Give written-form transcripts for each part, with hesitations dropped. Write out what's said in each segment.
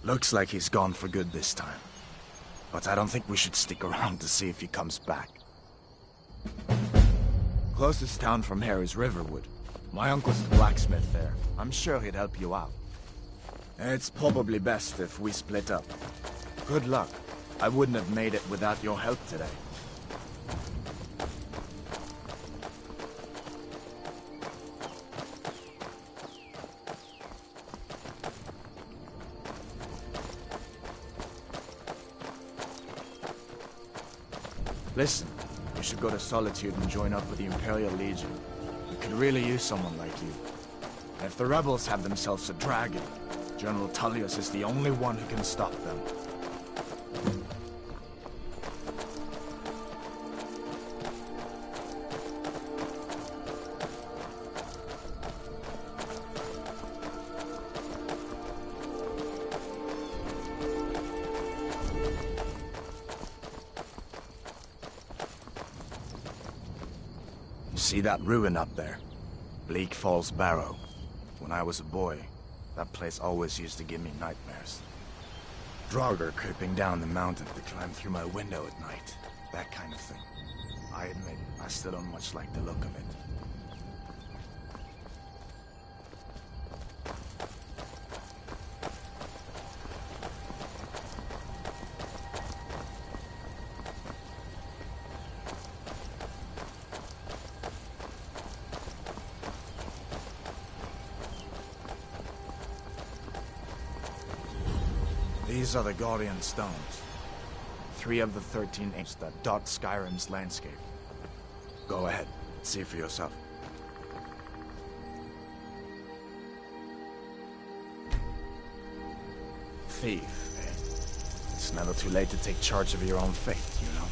Looks like he's gone for good this time. But I don't think we should stick around to see if he comes back. Closest town from here is Riverwood. My uncle's the blacksmith there. I'm sure he'd help you out. It's probably best if we split up. Good luck. I wouldn't have made it without your help today. Listen, you should go to Solitude and join up with the Imperial Legion. We could really use someone like you. And if the rebels have themselves a dragon, General Tullius is the only one who can stop them. See that ruin up there? Bleak Falls Barrow. When I was a boy, that place always used to give me nightmares. Draugr creeping down the mountain to climb through my window at night. That kind of thing. I admit, I still don't much like the look of it. These are the Guardian Stones. 3 of the 13 apes that dot Skyrim's landscape. Go ahead, see for yourself. Thief, eh? It's never too late to take charge of your own fate, you know?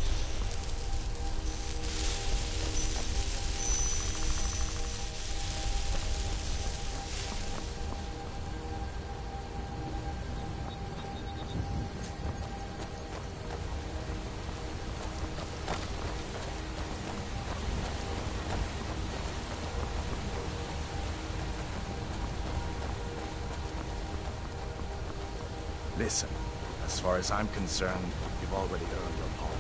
Listen, as far as I'm concerned, you've already earned your palm.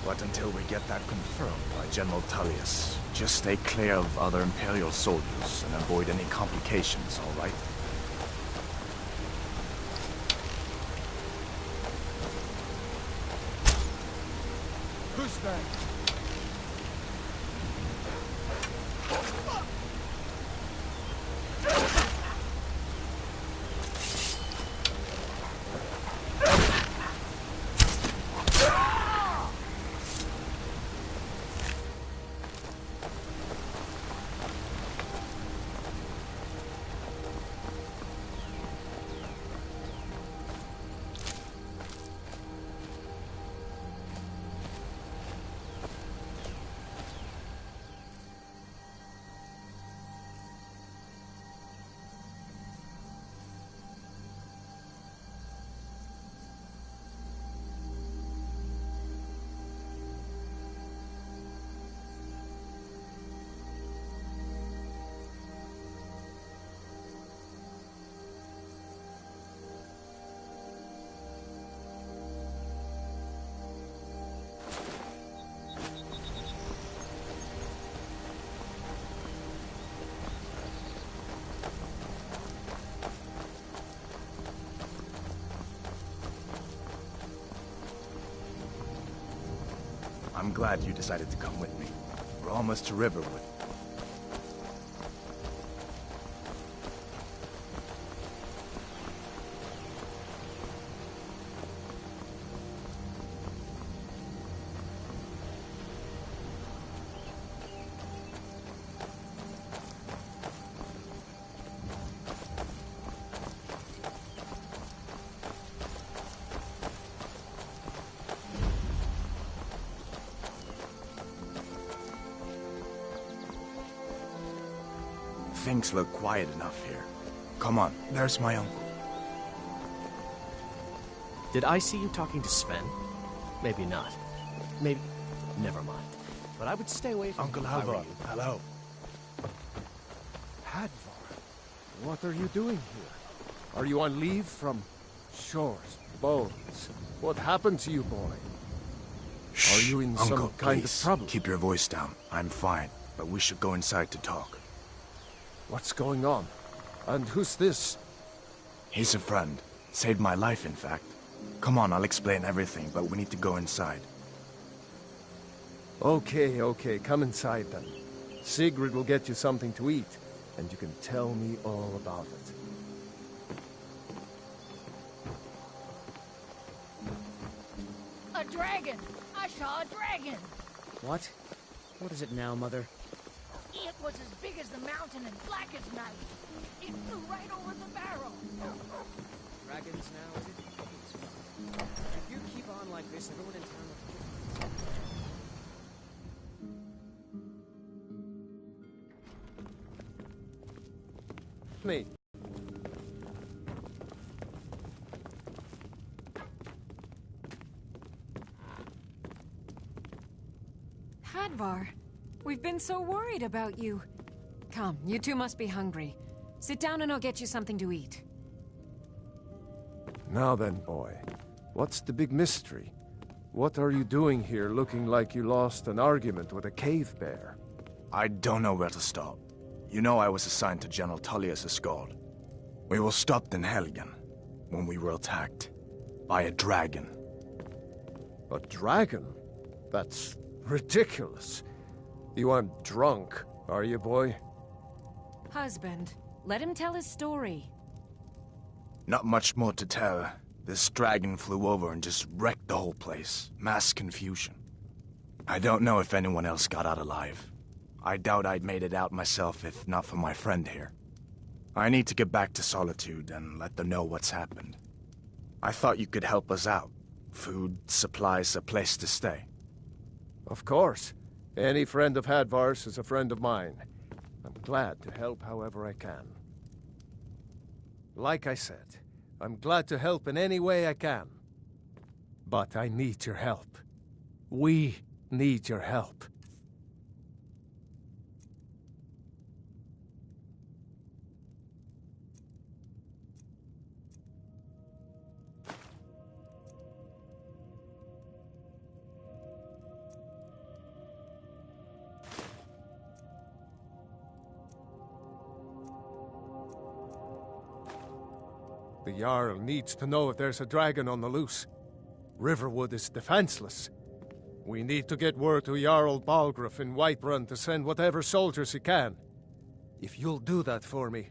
But until we get that confirmed by General Tullius, just stay clear of other Imperial soldiers and avoid any complications, all right? Who's that? I'm glad you decided to come with me. We're almost to Riverwood. Things look quiet enough here. Come on, there's my uncle. Did I see you talking to Sven? Maybe not. Maybe... Never mind. But I would stay away from Uncle him if I were Halvor, you. hello. Hadvar, what are you doing here? Are you on leave from Shores, bones. What happened to you, boy? Shh, Are you in Uncle, some kind please, of trouble? keep your voice down. I'm fine, but we should go inside to talk. What's going on? And who's this? He's a friend. Saved my life, in fact. Come on, I'll explain everything, but we need to go inside. Okay, come inside then. Sigrid will get you something to eat, and you can tell me all about it. A dragon! I saw a dragon! What? What is it now, Mother? It was as big as the mountain and black as night. It flew right over the barrel. Dragons now, is it? If you keep on like this, everyone in town will... Me. Hadvar, we've been so worried about you. Come, you two must be hungry. Sit down and I'll get you something to eat. Now then, boy. What's the big mystery? What are you doing here looking like you lost an argument with a cave bear? I don't know where to start. You know I was assigned to General Tullius' escort. We were stopped in Helgen when we were attacked by a dragon. A dragon? That's ridiculous. You aren't drunk, are you, boy? Husband, let him tell his story. Not much more to tell. This dragon flew over and just wrecked the whole place. Mass confusion. I don't know if anyone else got out alive. I doubt I'd made it out myself if not for my friend here. I need to get back to Solitude and let them know what's happened. I thought you could help us out. Food, supplies, a place to stay. Of course. Any friend of Hadvar's is a friend of mine. I'm glad to help however I can. Like I said, I'm glad to help in any way I can. But I need your help. We need your help. The Jarl needs to know if there's a dragon on the loose. Riverwood is defenseless. We need to get word to Jarl Balgruuf in Whiterun to send whatever soldiers he can. If you'll do that for me,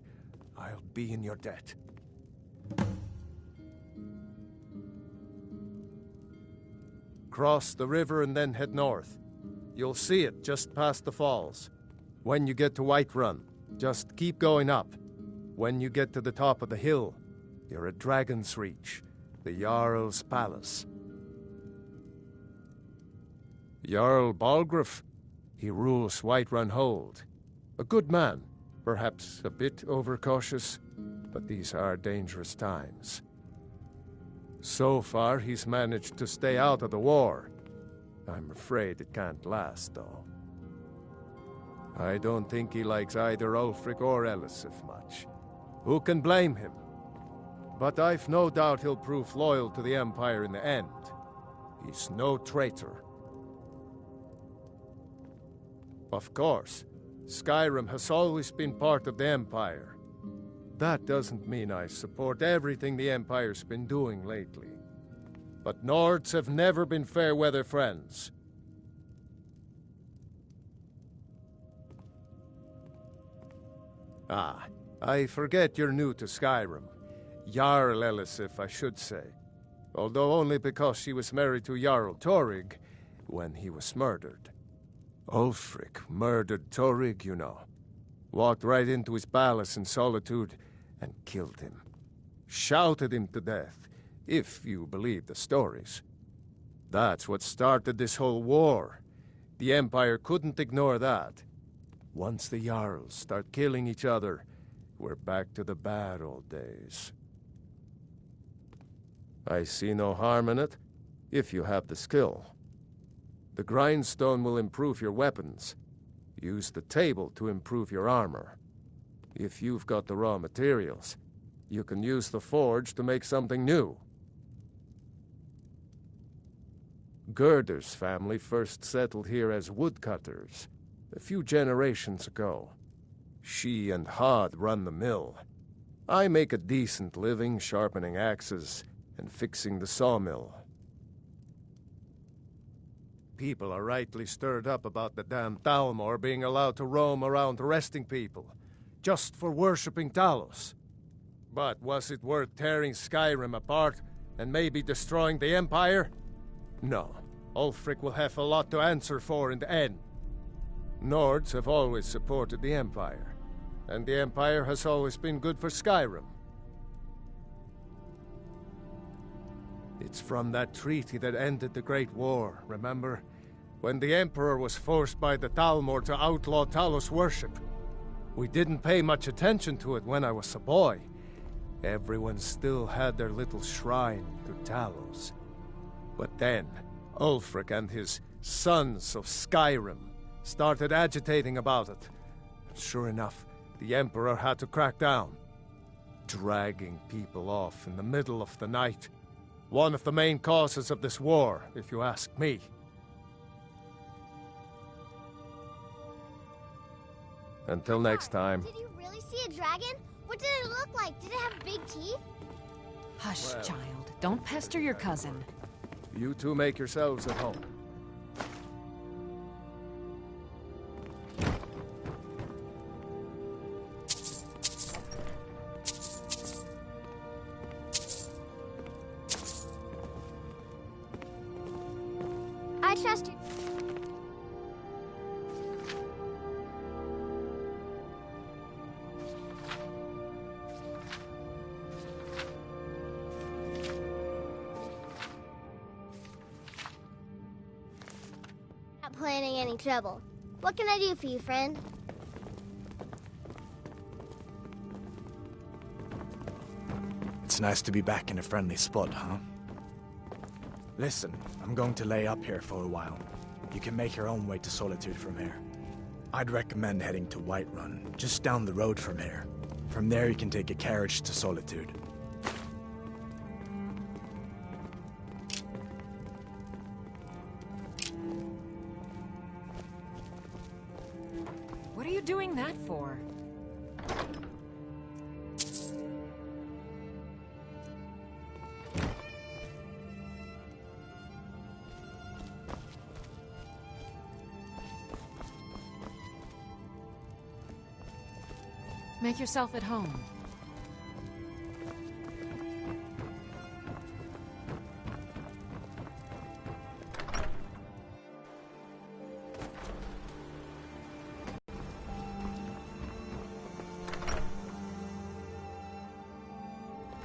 I'll be in your debt. Cross the river and then head north. You'll see it just past the falls. When you get to Whiterun, just keep going up. When you get to the top of the hill, you're at Dragon's Reach, the Jarl's palace. Jarl Balgruuf, he rules Whiterun Hold. A good man, perhaps a bit overcautious, but these are dangerous times. So far, he's managed to stay out of the war. I'm afraid it can't last, though. I don't think he likes either Ulfric or Elisif much. Who can blame him? But I've no doubt he'll prove loyal to the Empire in the end. He's no traitor. Of course, Skyrim has always been part of the Empire. That doesn't mean I support everything the Empire's been doing lately. But Nords have never been fair-weather friends. Ah, I forget you're new to Skyrim. Jarl Elisif, I should say. Although only because she was married to Jarl Torrig when he was murdered. Ulfric murdered Torrig, you know. Walked right into his palace in Solitude and killed him. Shouted him to death, if you believe the stories. That's what started this whole war. The Empire couldn't ignore that. Once the Jarls start killing each other, we're back to the bad old days. I see no harm in it, if you have the skill. The grindstone will improve your weapons. Use the table to improve your armor. If you've got the raw materials, You can use the forge to make something new. Gerder's family first settled here as woodcutters a few generations ago. She and Hod run the mill. I make a decent living sharpening axes and fixing the sawmill. People are rightly stirred up about the damn Thalmor being allowed to roam around arresting people, just for worshipping Talos. But was it worth tearing Skyrim apart and maybe destroying the Empire? No. Ulfric will have a lot to answer for in the end. Nords have always supported the Empire, and the Empire has always been good for Skyrim. It's from that treaty that ended the Great War, remember? When the Emperor was forced by the Thalmor to outlaw Talos worship. We didn't pay much attention to it when I was a boy. Everyone still had their little shrine to Talos. But then, Ulfric and his Sons of Skyrim started agitating about it. Sure enough, the Emperor had to crack down. Dragging people off in the middle of the night. One of the main causes of this war, if you ask me. Until next time. Did you really see a dragon? What did it look like? Did it have big teeth? Hush, child. Don't pester your cousin. You two make yourselves at home. I trust you. Not planning any trouble. What can I do for you, friend? It's nice to be back in a friendly spot, huh? Listen, I'm going to lay up here for a while. You can make your own way to Solitude from here. I'd recommend heading to Whiterun, just down the road from here. From there you can take a carriage to Solitude. What are you doing that for? Make yourself at home.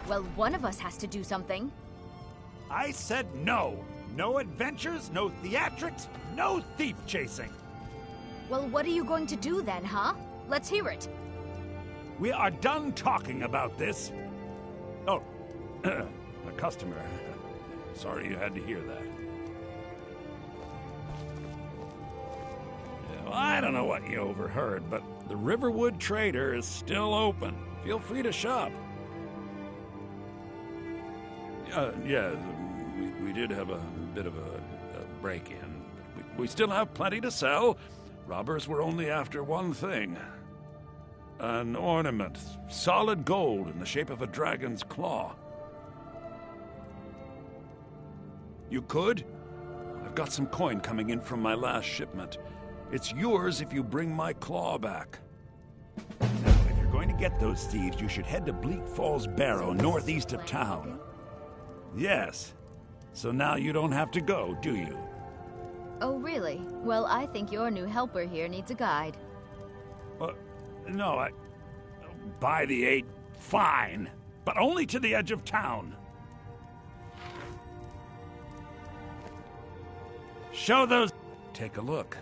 Well, one of us has to do something. I said no. No adventures, no theatrics, no thief chasing. Well, what are you going to do then, huh? Let's hear it. We are done talking about this. Oh, a customer. Sorry you had to hear that. Yeah, well, I don't know what you overheard, but the Riverwood Trader is still open. Feel free to shop. Yeah, we did have a bit of a break-in. We still have plenty to sell. Robbers were only after one thing. An ornament, solid gold in the shape of a dragon's claw. You could? I've got some coin coming in from my last shipment. It's yours if you bring my claw back. Now, if you're going to get those thieves, you should head to Bleak Falls Barrow, northeast of town. Yes. So now you don't have to go, do you? Oh, really? Well, I think your new helper here needs a guide. No, by the 8, fine. But only to the edge of town. Show those... Take a look.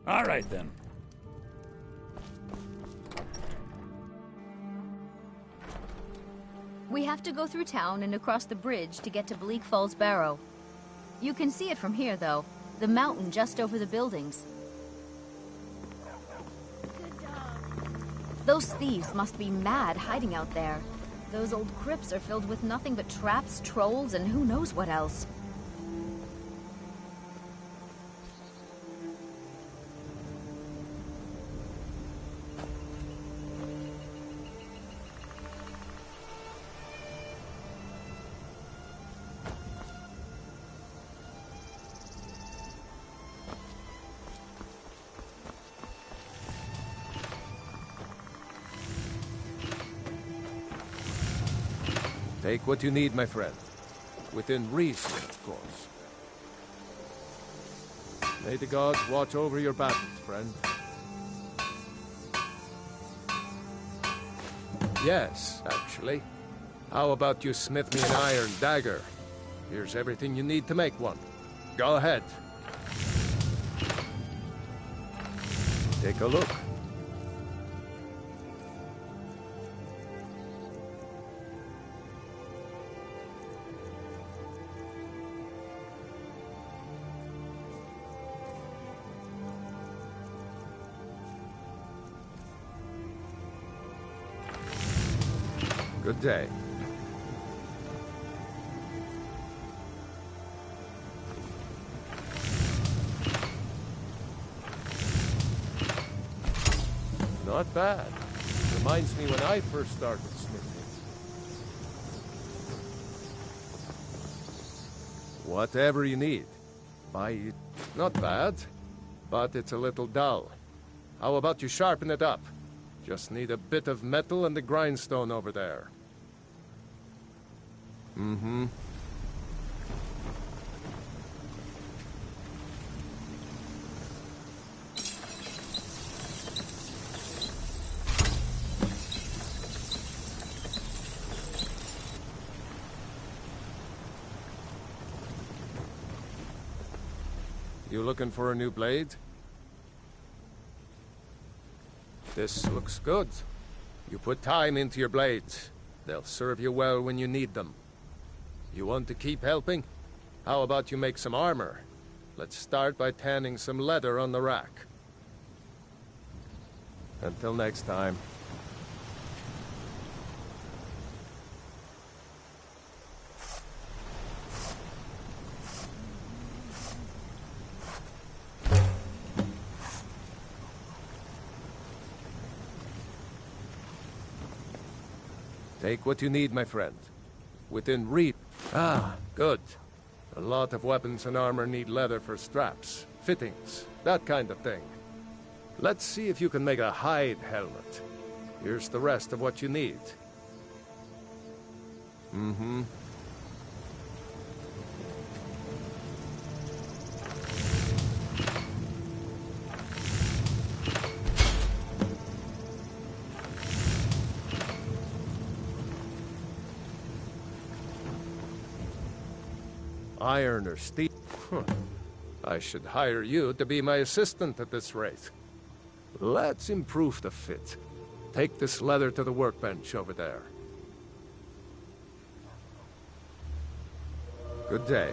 All right, then. We have to go through town and across the bridge to get to Bleak Falls Barrow. You can see it from here, though. The mountain just over the buildings. Good dog. Those thieves must be mad hiding out there. Those old crypts are filled with nothing but traps, trolls, and who knows what else. Take what you need, my friend. Within reason, of course. May the gods watch over your battles, friend. Yes, actually. How about you smith me an iron dagger? Here's everything you need to make one. Go ahead. Take a look. Good day. Not bad. Reminds me when I first started smithing. Whatever you need. Buy it. Not bad, but it's a little dull. How about you sharpen it up? Just need a bit of metal and the grindstone over there. Mm-hmm. You looking for a new blade? This looks good. You put time into your blades. They'll serve you well when you need them. You want to keep helping? How about you make some armor? Let's start by tanning some leather on the rack. Until next time. Take what you need, my friend. Within reach. Ah, good. A lot of weapons and armor need leather for straps, fittings, that kind of thing. Let's see if you can make a hide helmet. Here's the rest of what you need. Mm-hmm. Iron or steel? Huh. I should hire you to be my assistant at this rate. Let's improve the fit. Take this leather to the workbench over there. Good day.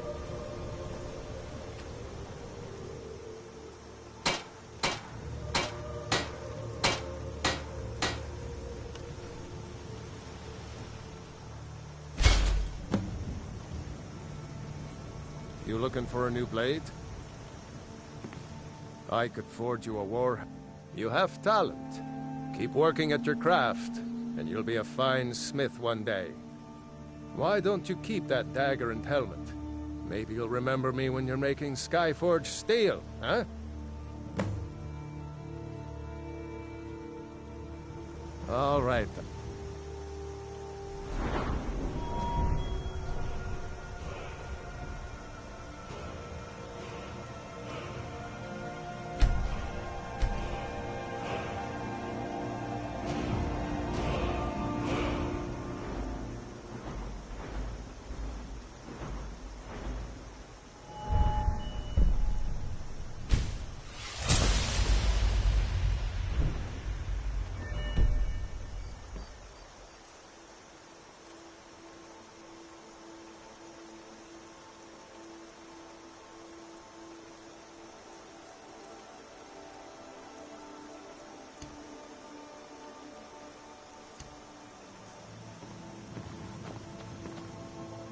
You looking for a new blade? I could forge you a war. You have talent. Keep working at your craft, and you'll be a fine smith one day. Why don't you keep that dagger and helmet? Maybe you'll remember me when you're making Skyforge steel, huh? All right, then.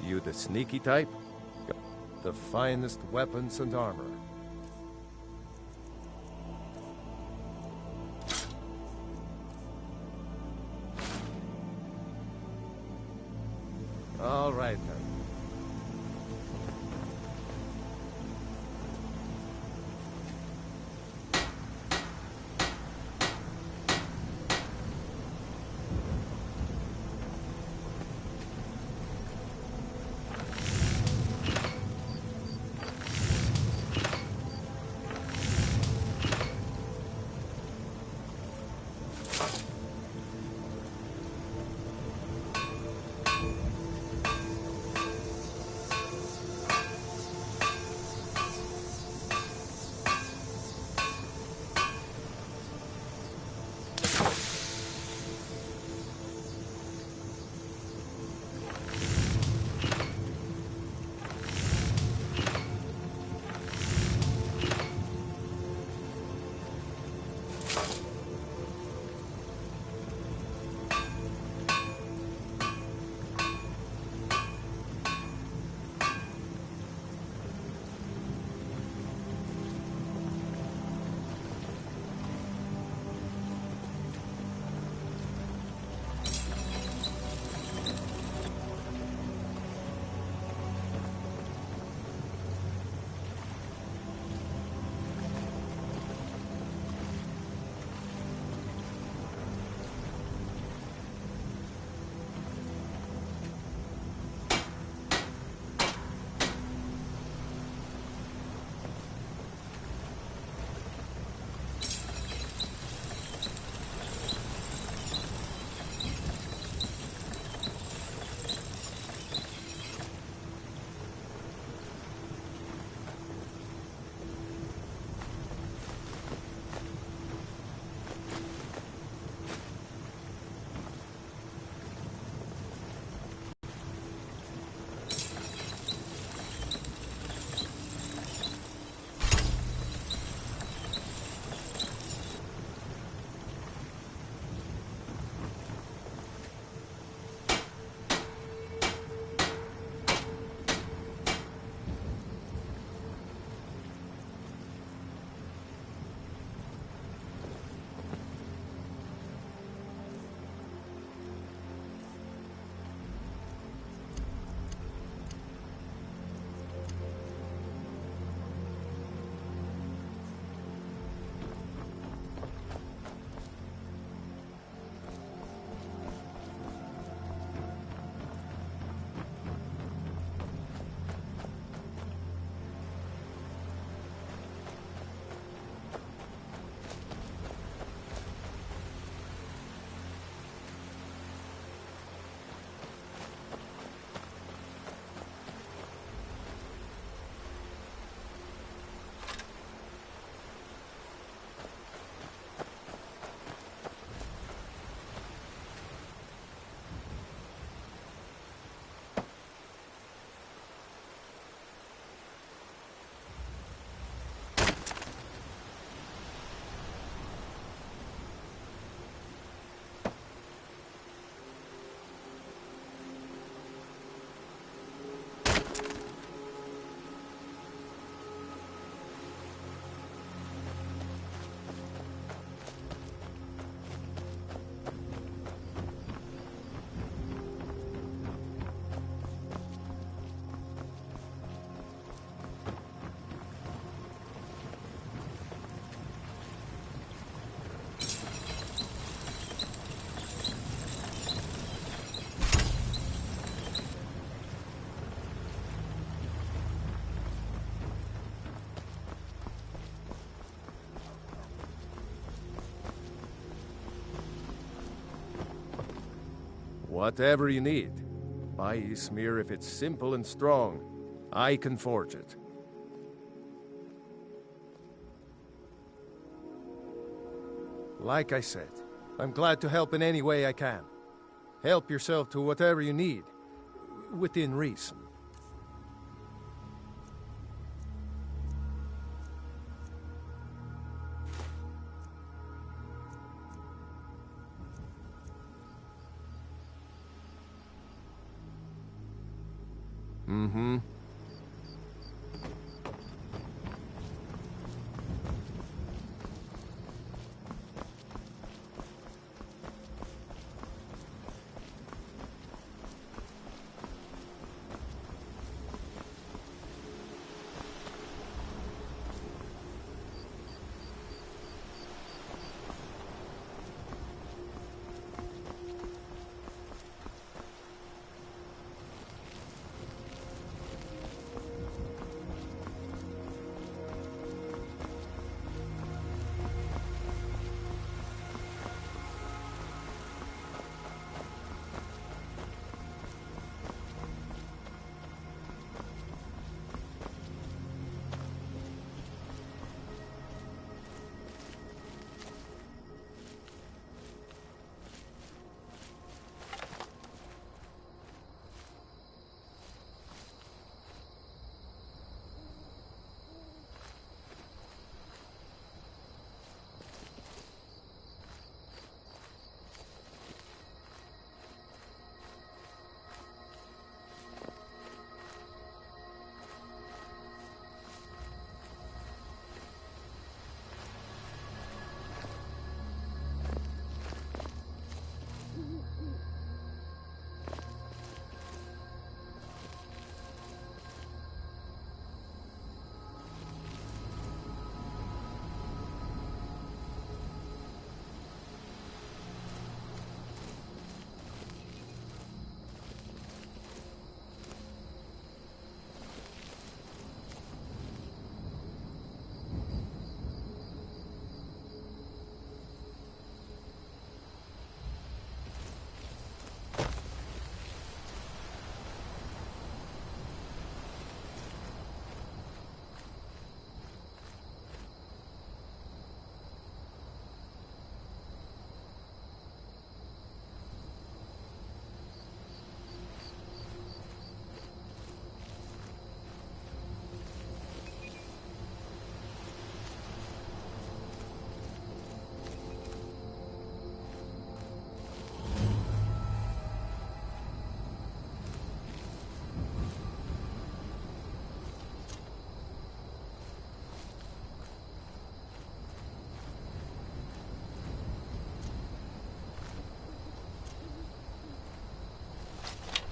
You the sneaky type? The finest weapons and armor. All right, then. Whatever you need. Buy Ismir if it's simple and strong. I can forge it. Like I said, I'm glad to help in any way I can. Help yourself to whatever you need, within reason. Mm-hmm.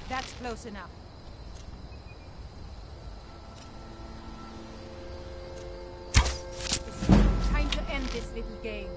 That's close enough. It's time to end this little game.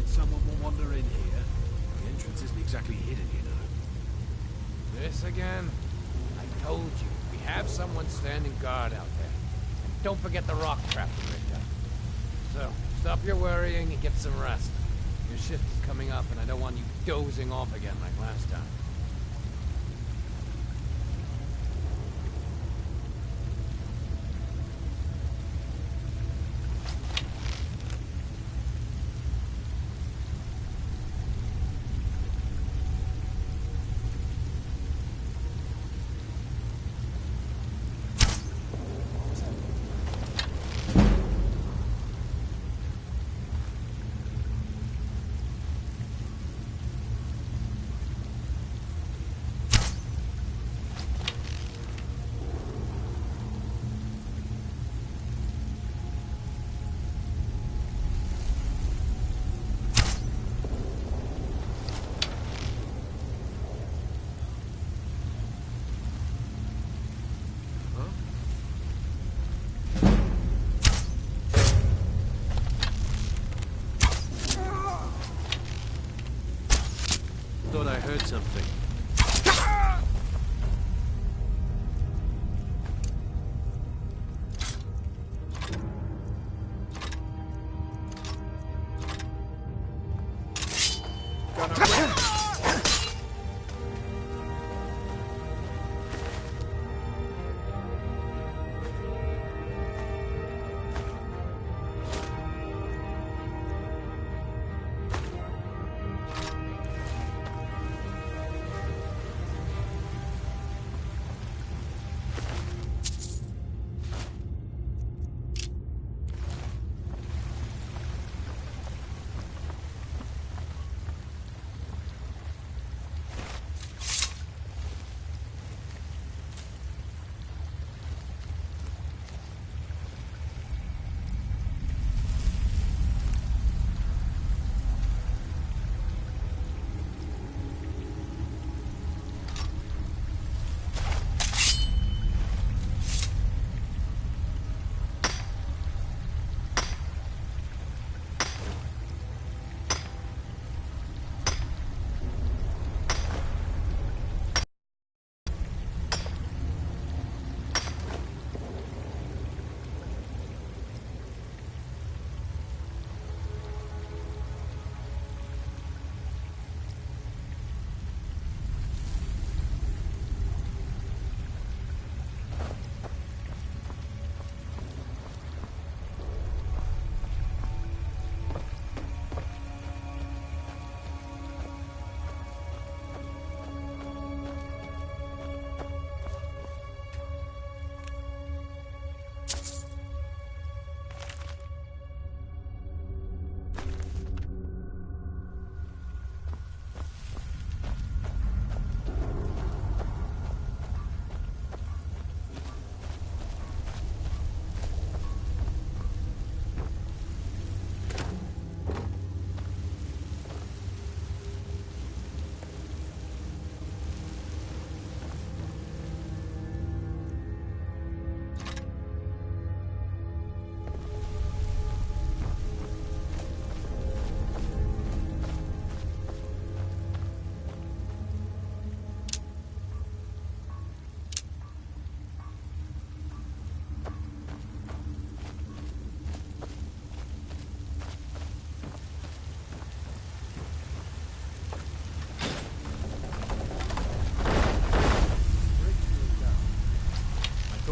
Someone will wander in here. The entrance isn't exactly hidden, you know. This again? I told you, we have someone standing guard out there. And don't forget the rock trap we rigged up. So, stop your worrying and get some rest. Your shift is coming up and I don't want you dozing off again like last time. Thought I heard something.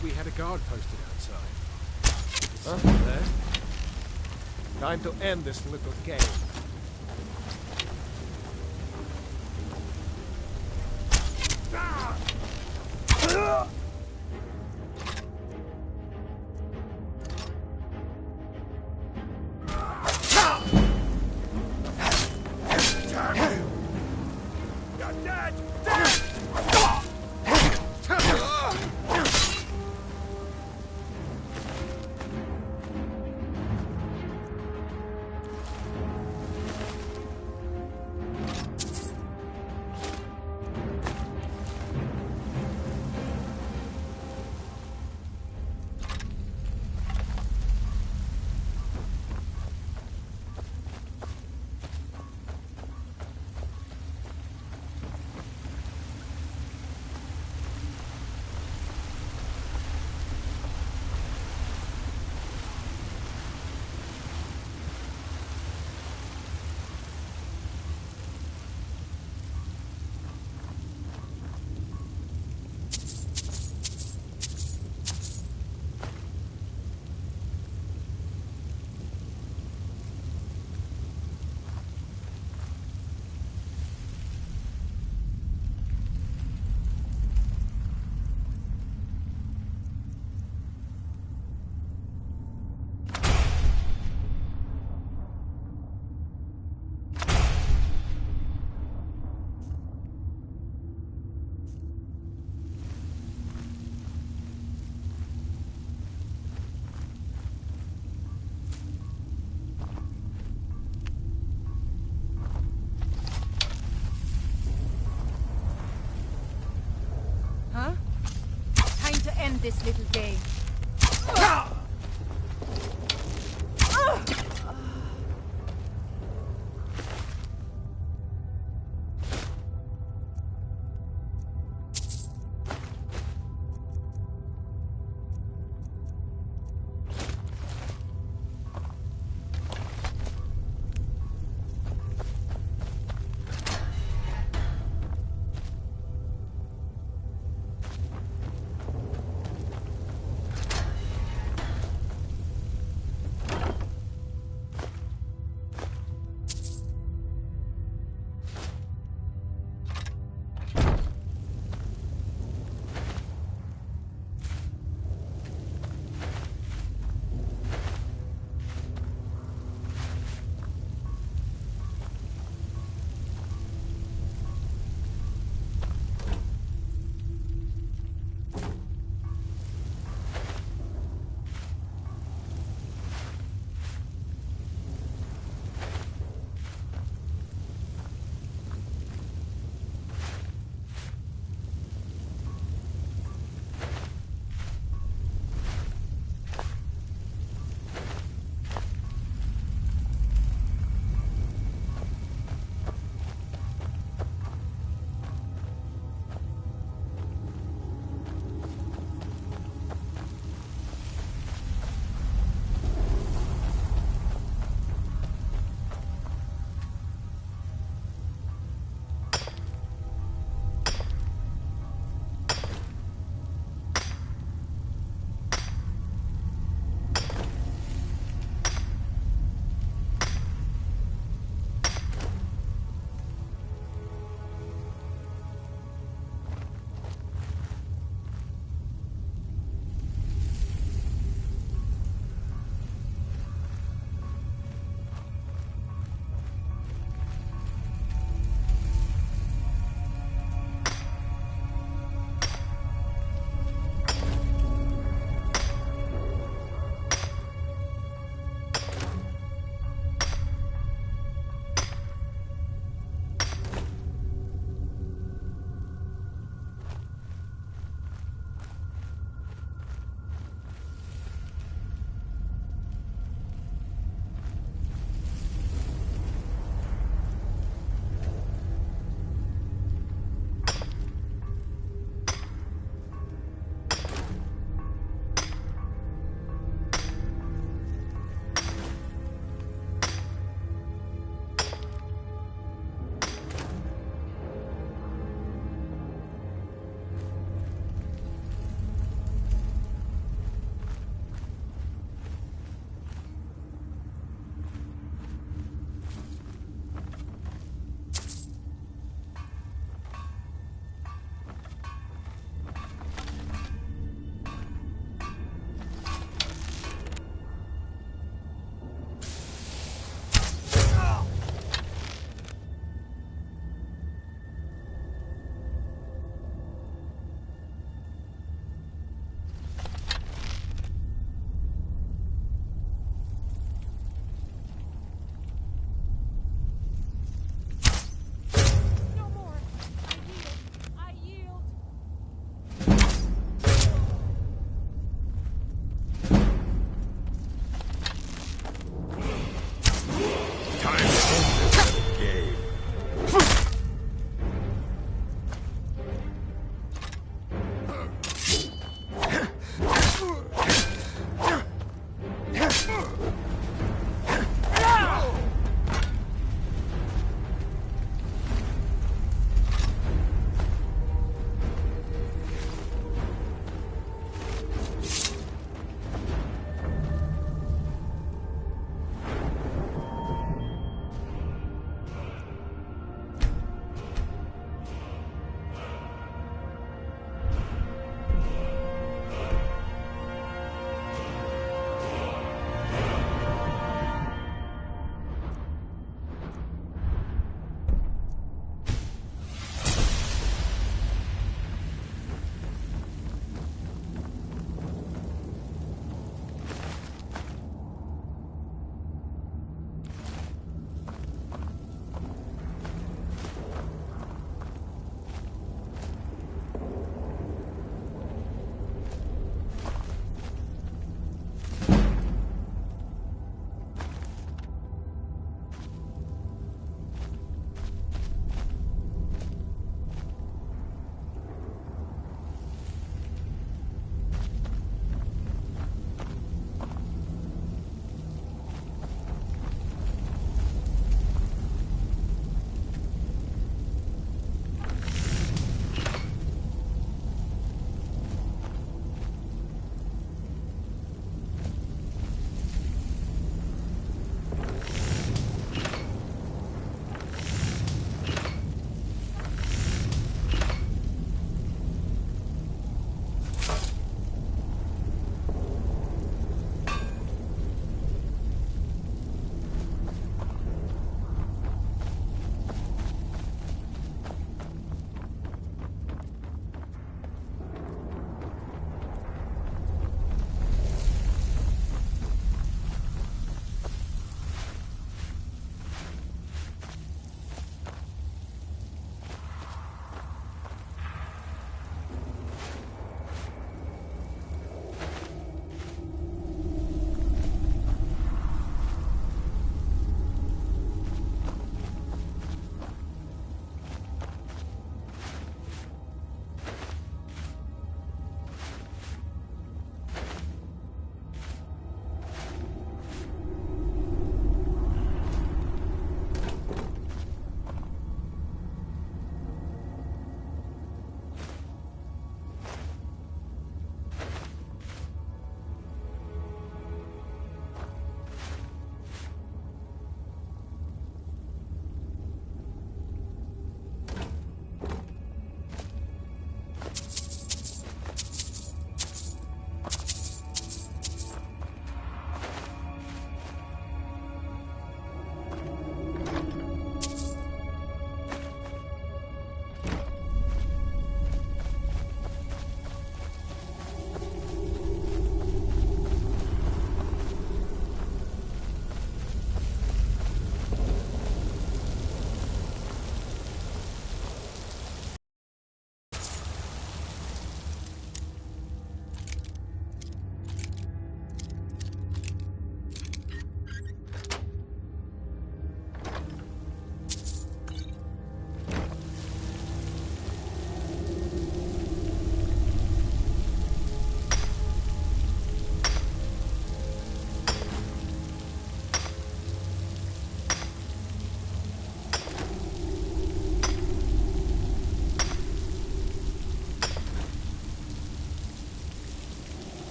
We had a guard posted outside. Is someone there? Time to end this little game. This little game.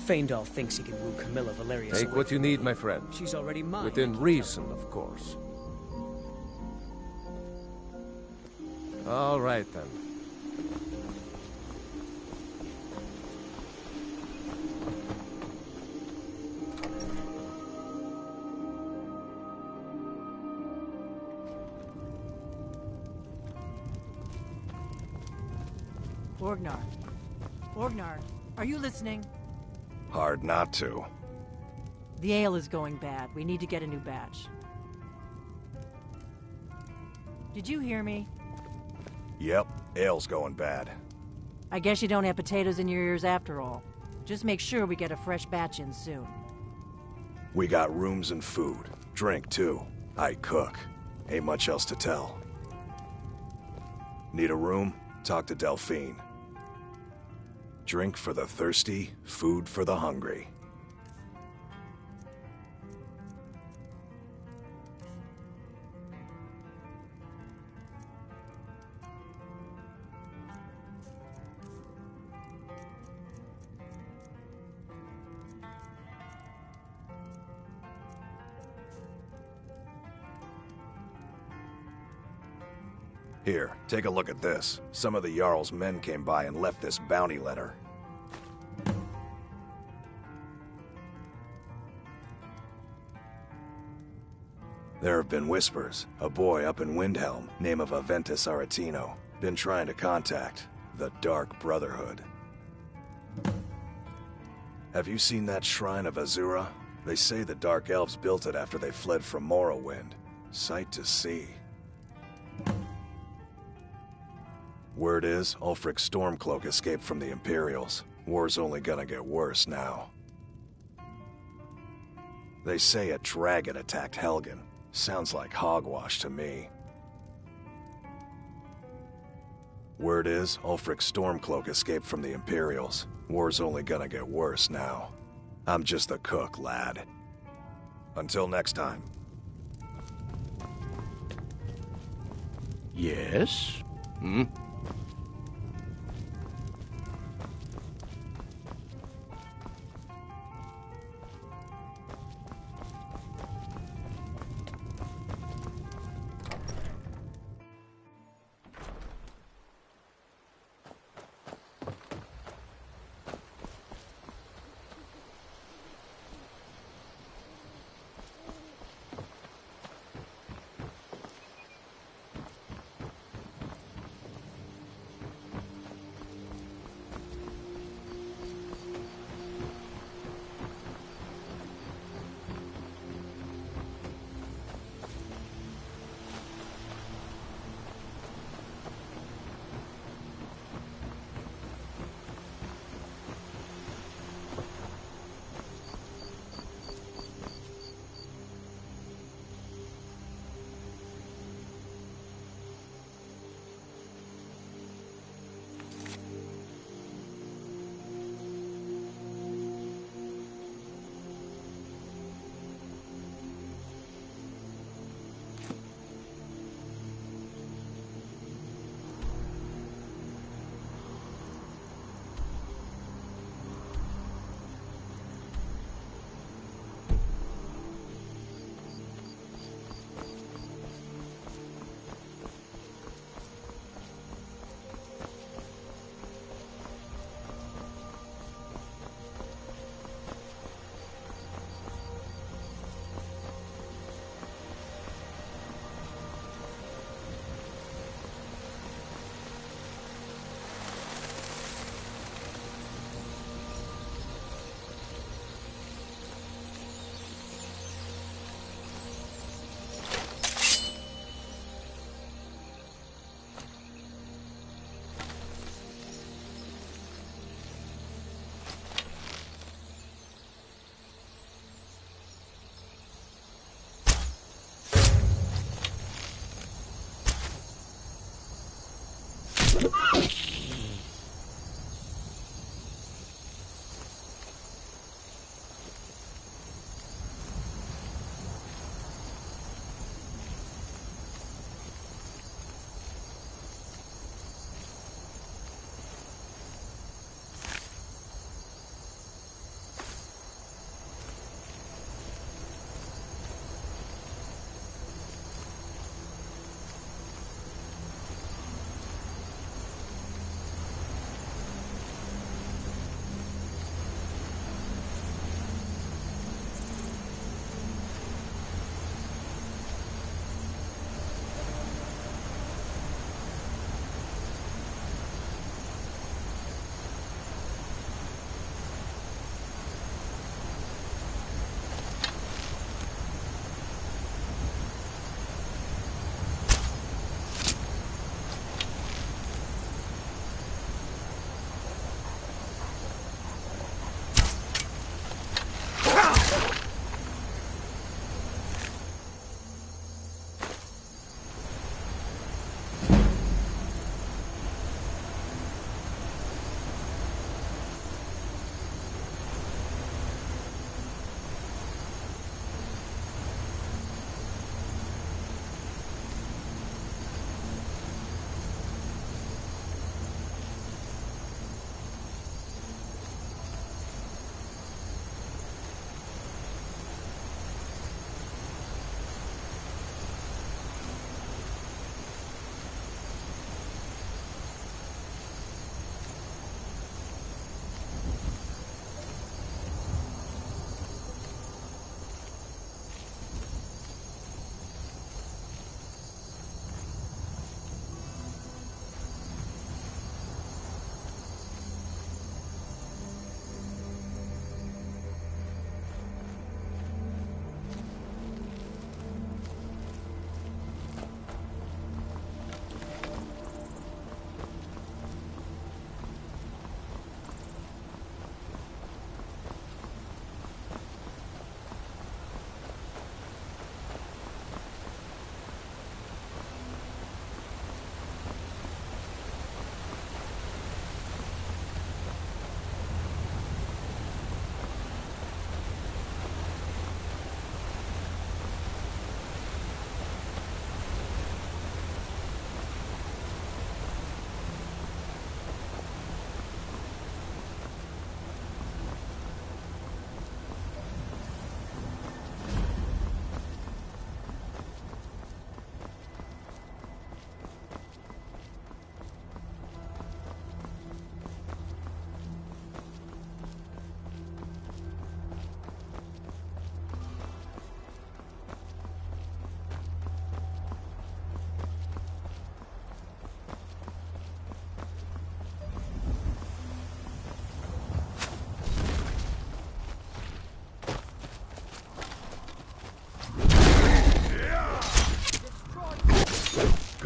Faendal thinks he can woo Camilla Valerius. Take what you need, my friend. She's already mine. Within reason, of course. All right, then. Orgnar. Orgnar, are you listening? Hard not to. The ale is going bad. We need to get a new batch. Did you hear me? Yep, ale's going bad. I guess you don't have potatoes in your ears after all. Just make sure we get a fresh batch in soon. We got rooms and food. Drink, too. I cook. Ain't much else to tell. Need a room? Talk to Delphine. Drink for the thirsty, food for the hungry. Here, take a look at this. Some of the Jarl's men came by and left this bounty letter. There have been whispers. A boy up in Windhelm, name of Aventus Aretino, been trying to contact the Dark Brotherhood. Have you seen that shrine of Azura? They say the Dark Elves built it after they fled from Morrowind. Sight to see. Word is, Ulfric Stormcloak escaped from the Imperials. War's only gonna get worse now. They say a dragon attacked Helgen. Sounds like hogwash to me. Word is, Ulfric Stormcloak escaped from the Imperials. War's only gonna get worse now. I'm just a cook, lad. Until next time. Yes? Hmm?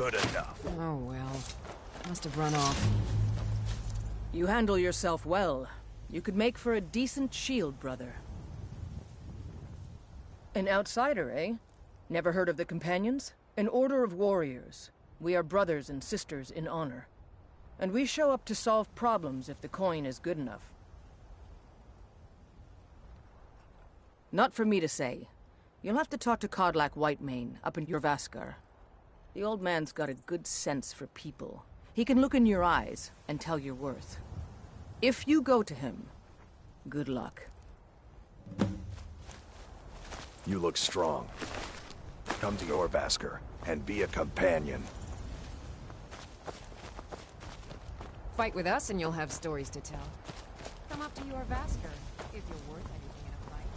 good enough. Oh, well. Must have run off. You handle yourself well. You could make for a decent shield, brother. An outsider, eh? Never heard of the Companions? An order of warriors. We are brothers and sisters in honor. And we show up to solve problems if the coin is good enough. Not for me to say. You'll have to talk to Codlac Whitemane up in Jorvaskar. The old man's got a good sense for people. He can look in your eyes and tell your worth. If you go to him, good luck. You look strong. Come to Jorvaskar and be a companion. Fight with us and you'll have stories to tell. Come up to your Vasker if you're worth anything in a fight.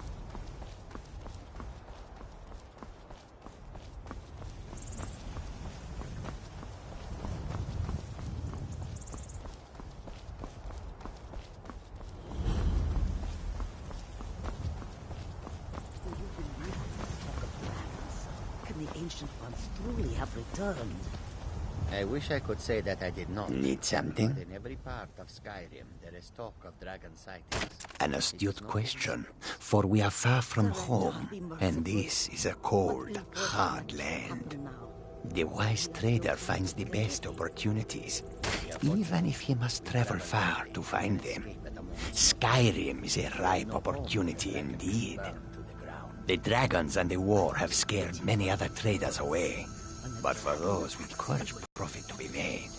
Can the ancient ones truly have returned? I wish I could say that I did not. Need something? But in every part of Skyrim, there is talk of dragon sightings. An astute question, for we are far from home, and this is a cold, hard land. The wise trader finds the best opportunities, even if he must travel far to find them. Skyrim is a ripe opportunity indeed. The dragons and the war have scared many other traders away, but for those with courage, profit to be made.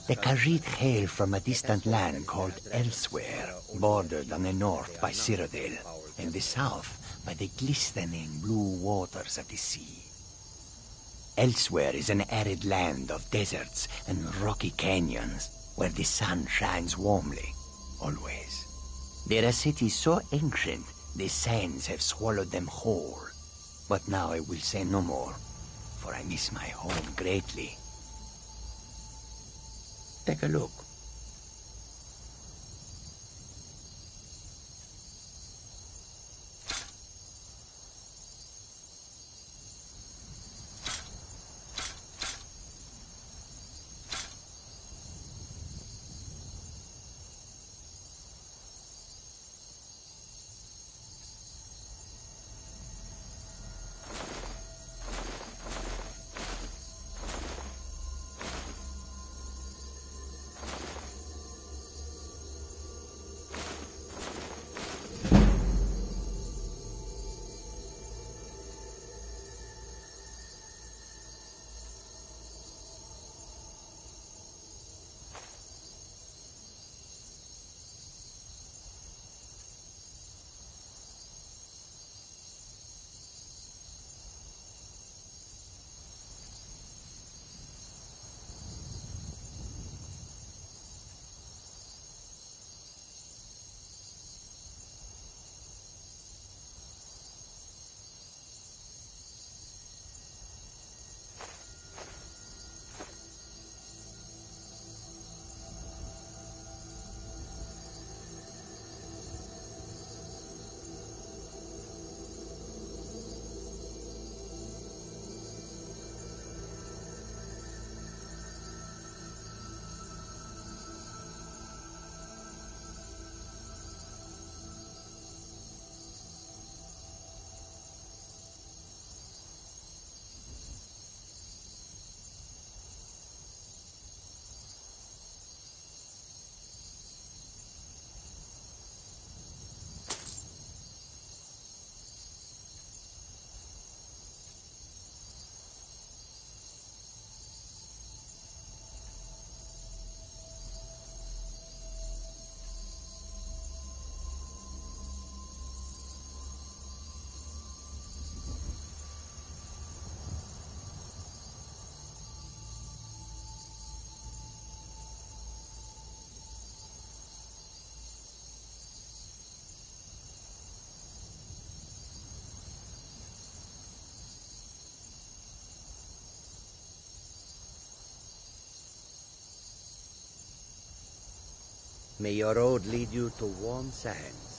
The Khajiit hail from a distant land called Elsewhere, bordered on the north by Cyrodiil, and the south by the glistening blue waters of the sea. Elsewhere is an arid land of deserts and rocky canyons, where the sun shines warmly, always. There are cities so ancient, the sands have swallowed them whole. But now I will say no more, for I miss my home greatly. Take a look. May your road lead you to warm sands.